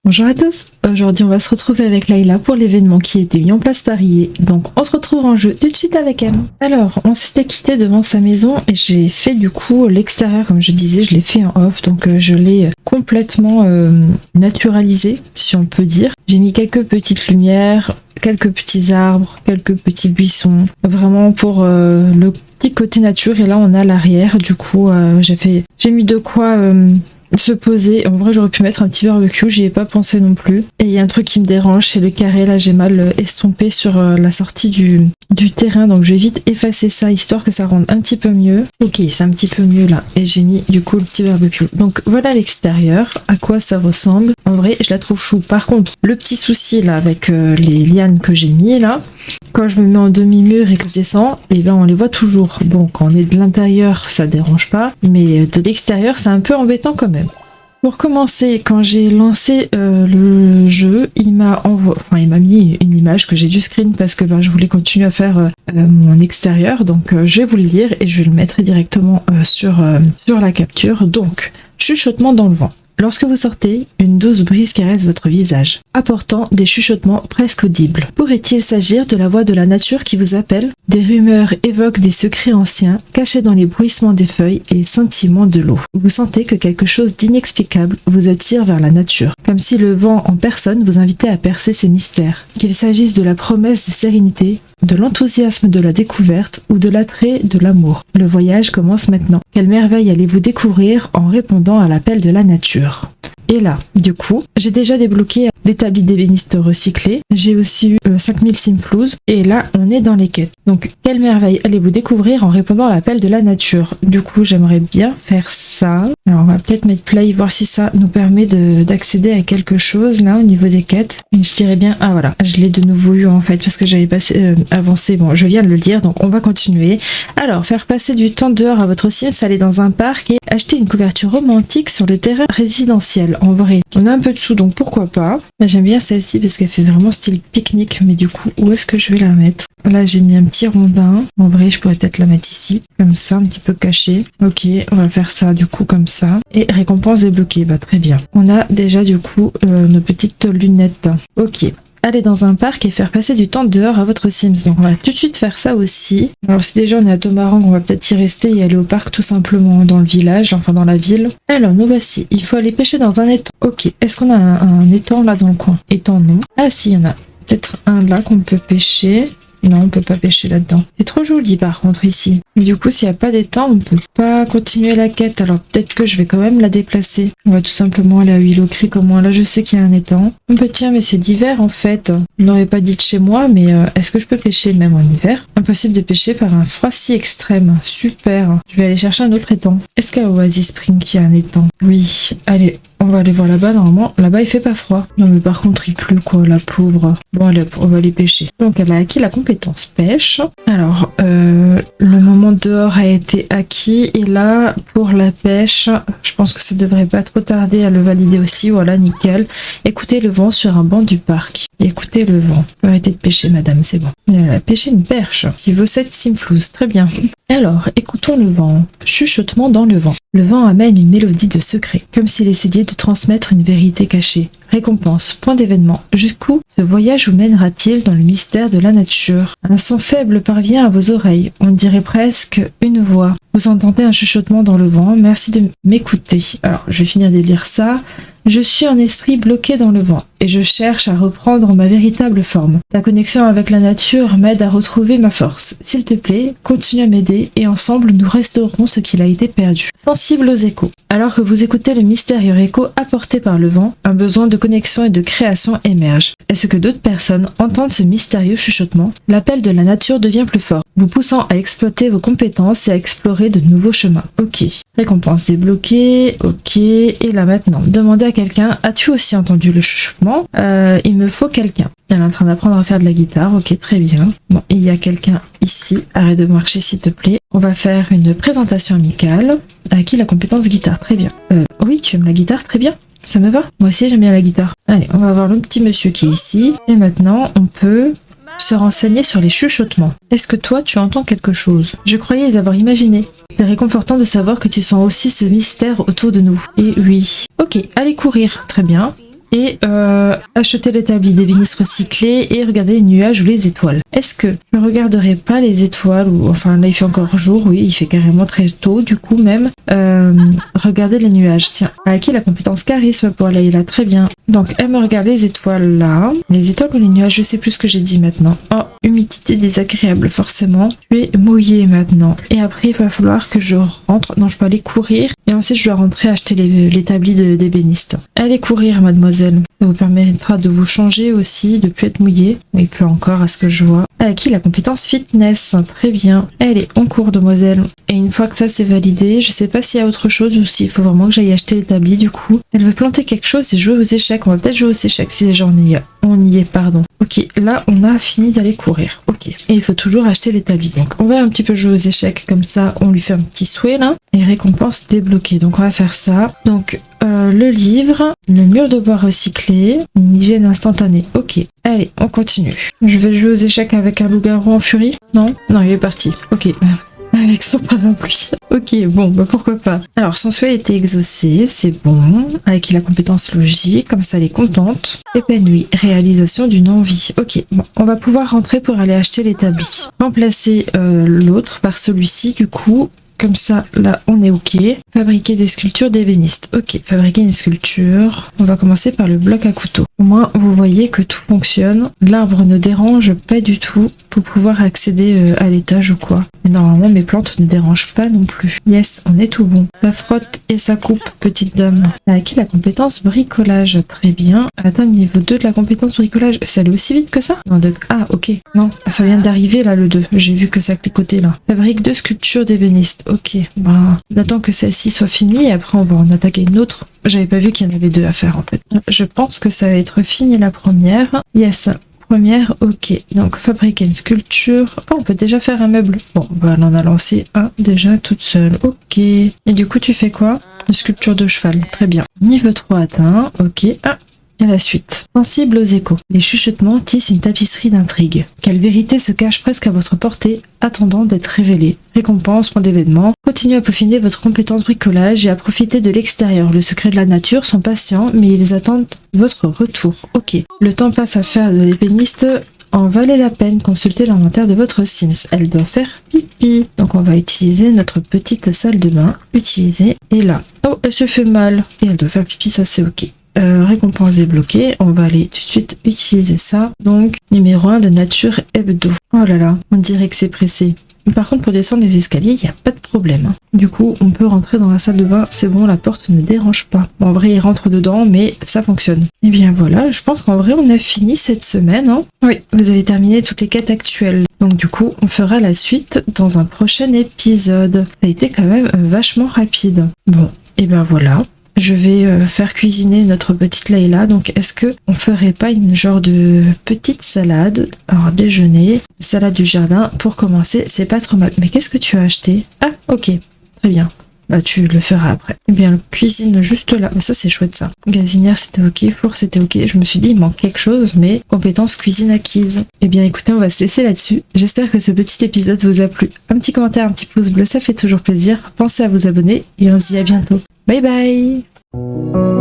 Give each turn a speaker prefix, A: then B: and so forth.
A: Bonjour à tous, aujourd'hui on va se retrouver avec Layla pour l'événement qui a été mis en place par IA. Donc on se retrouve en jeu tout de suite avec elle. Alors on s'était quitté devant sa maison et j'ai fait du coup l'extérieur comme je disais, je l'ai fait en off, donc je l'ai complètement naturalisé si on peut dire. J'ai mis quelques petites lumières, quelques petits arbres, quelques petits buissons, vraiment pour le petit côté nature. Et là on a l'arrière, du coup j'ai mis de quoi se poser. En vrai j'aurais pu mettre un petit barbecue, j'y ai pas pensé non plus. Et il y a un truc qui me dérange, c'est le carré, là j'ai mal estompé sur la sortie du terrain, donc je vais vite effacer ça histoire que ça rende un petit peu mieux. Ok, c'est un petit peu mieux là, et j'ai mis du coup le petit barbecue. Donc voilà l'extérieur, à quoi ça ressemble. En vrai je la trouve chou. Par contre le petit souci là avec les lianes que j'ai mis là, quand je me mets en demi-mur et que je descends, et ben on les voit toujours. Bon, quand on est de l'intérieur ça dérange pas, mais de l'extérieur c'est un peu embêtant quand même. Pour commencer, quand j'ai lancé le jeu, il m'a mis une image que j'ai dû screen parce que je voulais continuer à faire mon extérieur. Donc je vais vous le lire et je vais le mettre directement sur la capture. Donc, chuchotement dans le vent. Lorsque vous sortez, une douce brise caresse votre visage, apportant des chuchotements presque audibles. Pourrait-il s'agir de la voix de la nature qui vous appelle? Des rumeurs évoquent des secrets anciens, cachés dans les bruissements des feuilles et les scintillements de l'eau. Vous sentez que quelque chose d'inexplicable vous attire vers la nature, comme si le vent en personne vous invitait à percer ses mystères. Qu'il s'agisse de la promesse de sérénité, de l'enthousiasme de la découverte ou de l'attrait de l'amour. Le voyage commence maintenant. Quelle merveille allez-vous découvrir en répondant à l'appel de la nature? Et là, du coup, j'ai déjà débloqué l'établi d'ébéniste recyclé. J'ai aussi eu 5000 simflouz. Et là, on est dans les quêtes. Donc, quelle merveille allez-vous découvrir en répondant à l'appel de la nature? Du coup, j'aimerais bien faire ça. Alors, on va peut-être mettre play, voir si ça nous permet d'accéder à quelque chose, là, au niveau des quêtes. Et je dirais bien, ah voilà, je l'ai de nouveau eu, en fait, parce que j'avais avancé. Bon, je viens de le lire, donc on va continuer. Alors, faire passer du temps dehors à votre Sims, aller dans un parc et acheter une couverture romantique sur le terrain résidentiel. En vrai, on a un peu de sous, donc pourquoi pas. J'aime bien celle-ci parce qu'elle fait vraiment style pique-nique, mais du coup, où est-ce que je vais la mettre? Là, j'ai mis un petit rondin. En vrai, je pourrais peut-être la mettre ici, comme ça, un petit peu caché. Ok, on va faire ça du coup comme ça. Et récompense débloquée, bah très bien. On a déjà du coup nos petites lunettes. Ok. Aller dans un parc et faire passer du temps dehors à votre Sims. Donc on va tout de suite faire ça aussi. Alors si déjà on est à Tomarang, on va peut-être y rester et aller au parc tout simplement dans le village, enfin dans la ville. Alors nous voici, il faut aller pêcher dans un étang. Ok, est-ce qu'on a un étang là dans le coin? Étang non. Ah si, il y en a peut-être un là qu'on peut pêcher. Non, on peut pas pêcher là-dedans. C'est trop joli par contre ici. Du coup, s'il n'y a pas d'étang, on peut pas continuer la quête. Alors peut-être que je vais quand même la déplacer. On va tout simplement aller à Willowcreek. Au moins là, je sais qu'il y a un étang. On peut tiens, mais c'est d'hiver en fait. On n'aurait pas dit de chez moi, mais est-ce que je peux pêcher même en hiver? Impossible de pêcher par un froid si extrême. Super. Je vais aller chercher un autre étang. Est-ce qu'à Oasis Spring il y a un étang? Oui. Allez. On va aller voir là-bas, normalement, là-bas il fait pas froid. Non mais par contre il pleut quoi, la pauvre. Bon allez, on va aller pêcher. Donc elle a acquis la compétence pêche. Alors, le moment dehors a été acquis. Et là, pour la pêche, je pense que ça devrait pas trop tarder à le valider aussi. Voilà, nickel. Écoutez le vent sur un banc du parc. Écoutez le vent. Arrêtez de pêcher madame, c'est bon. Elle a pêché une perche qui vaut 7 simflouz, très bien. Alors, écoutons le vent. Chuchotement dans le vent. Le vent amène une mélodie de secret, comme s'il essayait de transmettre une vérité cachée. Récompense, point d'événement. Jusqu'où ce voyage vous mènera-t-il dans le mystère de la nature? Un son faible parvient à vos oreilles. On dirait presque une voix. Vous entendez un chuchotement dans le vent. Merci de m'écouter. Alors, je vais finir de lire ça. Je suis en esprit bloqué dans le vent et je cherche à reprendre ma véritable forme. Ta connexion avec la nature m'aide à retrouver ma force. S'il te plaît, continue à m'aider et ensemble nous restaurerons ce qu'il a été perdu. Sensible aux échos. Alors que vous écoutez le mystérieux écho apporté par le vent, un besoin de connexion et de création émerge. Est-ce que d'autres personnes entendent ce mystérieux chuchotement? L'appel de la nature devient plus fort, vous poussant à exploiter vos compétences et à explorer de nouveaux chemins. Ok. Récompense débloquée. Ok. Et là maintenant, demandez à quelqu'un, as-tu aussi entendu le chuchotement? Il me faut quelqu'un. Elle est en train d'apprendre à faire de la guitare, ok, très bien. Bon, il y a quelqu'un ici, arrête de marcher s'il te plaît. On va faire une présentation amicale. À qui la compétence guitare, très bien. Oui, tu aimes la guitare, très bien. Ça me va. Moi aussi j'aime bien la guitare. Allez, on va voir le petit monsieur qui est ici. Et maintenant, on peut se renseigner sur les chuchotements. Est-ce que toi, tu entends quelque chose? Je croyais les avoir imaginés. C'est réconfortant de savoir que tu sens aussi ce mystère autour de nous. Et oui. Ok, allez courir. Très bien. et acheter l'établi d'ébénistes recyclés et regarder les nuages ou les étoiles. Est-ce que je ne regarderai pas les étoiles ou enfin là il fait encore jour, oui, il fait carrément très tôt du coup même. Regarder les nuages. Tiens, a acquis la compétence charisme pour Layla, très bien. Donc elle me regarde les étoiles là. Les étoiles ou les nuages, je sais plus ce que j'ai dit maintenant. Oh, humidité désagréable forcément. Tu es mouillé maintenant. Et après il va falloir que je rentre. Non, je peux aller courir. Et ensuite je dois rentrer acheter l'établi d'ébéniste. Allez courir mademoiselle. Ça vous permettra de vous changer aussi, de plus être mouillé. Il pleut encore à ce que je vois. A acquis la compétence fitness, très bien. Elle est en cours demoiselle. Et une fois que ça c'est validé, je sais pas s'il y a autre chose ou s'il faut vraiment que j'aille acheter l'établi du coup. Elle veut planter quelque chose et jouer aux échecs. On va peut-être jouer aux échecs si déjà on y est, pardon. Ok, là on a fini d'aller courir. Ok. Et il faut toujours acheter l'établi. Donc on va un petit peu jouer aux échecs comme ça, on lui fait un petit souhait là. Et récompense débloquée. Donc on va faire ça. Donc le livre, le mur de bois recyclé, une hygiène instantanée. Ok, allez, on continue. Je vais jouer aux échecs avec un loup-garou en furie? Non? Non, il est parti. Ok. Avec son parapluie. Ok, bon, bah pourquoi pas. Alors, son souhait a été exaucé, c'est bon. Avec la compétence logique, comme ça elle est contente. Épanouie, réalisation d'une envie. Ok, bon, on va pouvoir rentrer pour aller acheter l'établi. Remplacer l'autre par celui-ci, du coup. Comme ça, là, on est ok. Fabriquer des sculptures d'ébénistes. Ok, fabriquer une sculpture. On va commencer par le bloc à couteau. Au moins, vous voyez que tout fonctionne. L'arbre ne dérange pas du tout pour pouvoir accéder à l'étage ou quoi. Mais normalement, mes plantes ne dérangent pas non plus. Yes, on est tout bon. Ça frotte et ça coupe, petite dame. A acquis la compétence bricolage. Très bien. Atteindre le niveau 2 de la compétence bricolage. Ça allait aussi vite que ça? Non, ah, ok. Non, ça vient d'arriver là, le 2. J'ai vu que ça cliquotait là. Fabrique 2 sculptures d'ébénistes. Ok, bah, on attend que celle-ci soit finie et après on va en attaquer une autre. J'avais pas vu qu'il y en avait 2 à faire en fait. Je pense que ça va être fini la première. Yes, première, ok. Donc fabriquer une sculpture. Oh, on peut déjà faire un meuble. Bon, bah, elle en a lancé un déjà toute seule. Ok. Et du coup, tu fais quoi? Une sculpture de cheval. Très bien. Niveau 3 atteint. Ok. Ah. Et la suite. Sensible aux échos. Les chuchotements tissent une tapisserie d'intrigues. Quelle vérité se cache presque à votre portée, attendant d'être révélée? Récompense, point d'événement. Continuez à peaufiner votre compétence bricolage et à profiter de l'extérieur. Le secret de la nature sont patients, mais ils attendent votre retour. Ok. Le temps passe à faire de l'ébéniste. En valait la peine, consulter l'inventaire de votre Sims. Elle doit faire pipi. Donc on va utiliser notre petite salle de bain. Utiliser. Et là. Oh, elle se fait mal. Et elle doit faire pipi, ça c'est ok. Récompense débloquée, on va aller tout de suite utiliser ça. Donc, numéro 1 de nature hebdo. Oh là là, on dirait que c'est pressé. Par contre, pour descendre les escaliers, il n'y a pas de problème. Du coup, on peut rentrer dans la salle de bain, c'est bon, la porte ne dérange pas. Bon, en vrai, il rentre dedans, mais ça fonctionne. Et bien voilà, je pense qu'en vrai, on a fini cette semaine. Hein. Oui, vous avez terminé toutes les quêtes actuelles. Donc du coup, on fera la suite dans un prochain épisode. Ça a été quand même vachement rapide. Bon, et ben voilà. Je vais faire cuisiner notre petite Layla. Donc, est-ce que on ferait pas une genre de petite salade? Alors, déjeuner, salade du jardin. Pour commencer, c'est pas trop mal. Mais qu'est-ce que tu as acheté? Ah, ok. Très bien. Bah, tu le feras après. Eh bien, cuisine juste là. Mais ça, c'est chouette, ça. Gazinière, c'était ok. Four, c'était ok. Je me suis dit, il manque quelque chose, mais compétence cuisine acquise. Eh bien, écoutez, on va se laisser là-dessus. J'espère que ce petit épisode vous a plu. Un petit commentaire, un petit pouce bleu, ça fait toujours plaisir. Pensez à vous abonner et on se dit à bientôt. Bye bye!